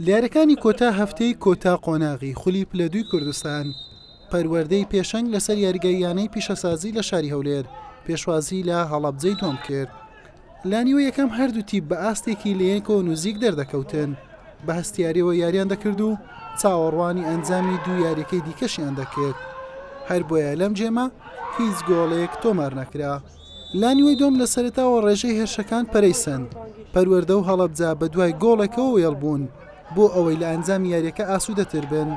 لیارەکانی کۆتا هەفتەی کۆتا قۆناغی خولی پلە دووی کوردستان پەروەردەی پێشەنگ لەسەر یاریگەیانەی پیشەسازی لە شاری هەولێر پێشوازی لە هەڵەبجەی دووەم کرد. لانیوە یەکەم هەردوو تیپ بە ئاستێکی لەیەکۆ نووزیک دەردەکەوتن بە هەستیاریەوە یاریان دەکرد و چاوەڕوانی ئەنجامی دوو یاریەکەی دیکەشیان دەکرد. هەر بۆیە لەم جێمە هیچ گۆڵێک تۆمار نەکرا. لانیوەی دۆم لە سەرەتاوە ڕێژەی هێرشەکان پەرەیسەند پەروەردە و هەڵەبجا بە دوای گۆڵێکەوە وێڵبوون بۆ ئەوەی لە ئەنجام یاریەکە ئاسوودەتر بن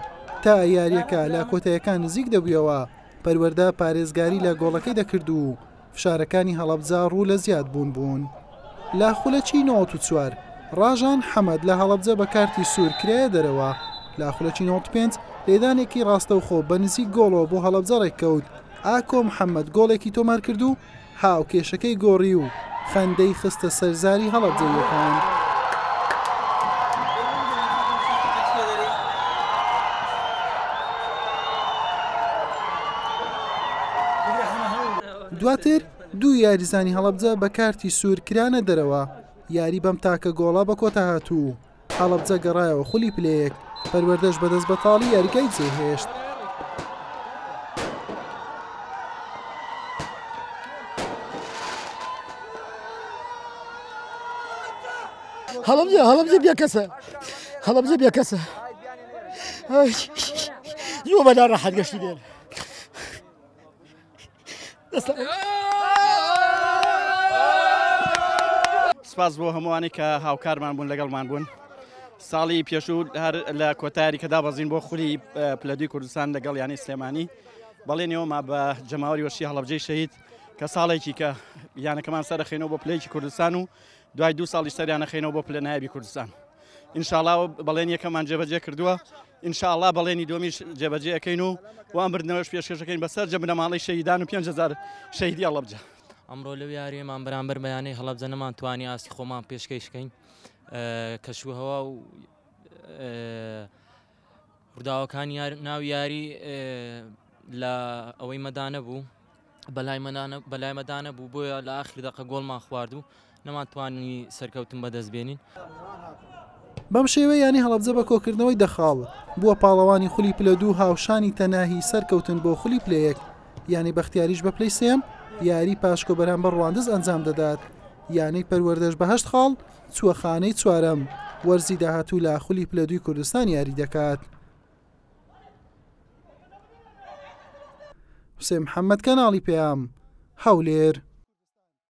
تا یاریەکە لە کۆتاییەکان نزیک دەبوویەوە پەروەردە پارێزگاری لە گۆڵەکەی دەکرد و فشارەکانی هەڵەبجا ڕوو لە زیاد بوون. لە خولەکی 94 ڕاژان حەمەد لە هەڵەبجە بە کارتی سوور کرایە دەرەوە. لە خولەکی 95 لێدانێکی ڕاستەوخۆ بە نزیک گۆڵەوە بۆ هەڵەبجە ڕێککەوت. ئاکۆ محەممەد گۆڵێکی تۆمار کرد و هاو کێشەکەی گۆڕی و خەندەی خستە سەرزاری هەڵەبجەیەکان. دواتر دوو یاریزانی هەڵەبجە بە کارتی سوور کرانە دەرەوە. یاری بەم تاکە گۆڵا بە کۆتا هاتوو. هەڵەبجە گەڕایەوە خولی پلەیەک پەروەردەش بەدەست بەتاڵی یاریگای جێهێشت. هەڵەبجە بێکەسە هەڵەبجە بێکەسە زوو بەدا ڕەحەت گەشتی دێن. سپاس بۆ هەمووانی کە هاوکارمان بوون لەگەڵمان بوون. ساڵی پێشوو هەر لە کۆتاری کە دابەزین بۆ خولی پلەدوی کوردستان لەگەڵ یانی سلێمانی بەڵێنەوەما بە جەماوەری وەشی هەڵەبجەی شەهید کە ساڵێکی کە یانەکەمان سەرخێنەوە بۆ پلەیەکی کوردستان و دوای 2 ساڵی سەریانەخێنەوە بۆ پلە نایبی کوردستان. ئینشاڵڵا بەڵێن یەکەمان جێبەجێ کردووە. ئینشاءڵڵا بەڵێنی دۆمیش جێبەجێ ئەەکەین و وان بردنەوەش پێشکەشەکەین بەسەر جە بنەماڵی شەهیدان و 5,000 شەهیدی هەڵەبجە. ئەمڕۆ لەو یاریەمان بەرامبەر بەیانەی هەڵەبجە نەمانتوانی ئاستی خۆمان پێشکەشکەین کەشوهەوا و ڕووداوەکانی ناو یاری لە ئەوەی مەدانە بوو بەلای مەدانە بوو بۆیە لە ئاخر دەقە گۆڵمان خوارد و نەمانتوانی سەرکەوتن بەدەست بێنین. بەم شێوە یانی هەڵەبجە بە کۆکردنەوەی دەخاڵ بووە پاڵەوانی خولی پلە دوو هاوشانی تەناهی سەرکەوتن بۆ خولی پلەیەک. یانی بەختیاریش بە پلەی سێم یاری پاشکۆ بەرامبەر ڕواندز ئەنجام دەدات. یانەی پەروەردەش بە 8 خاڵ چووە خانەی چوارەم وەرزی داهاتوو لە خولی پلە دووی کوردستان یاری دەکات. حوسێن محەممەد کەناڵی پێام هەولێر.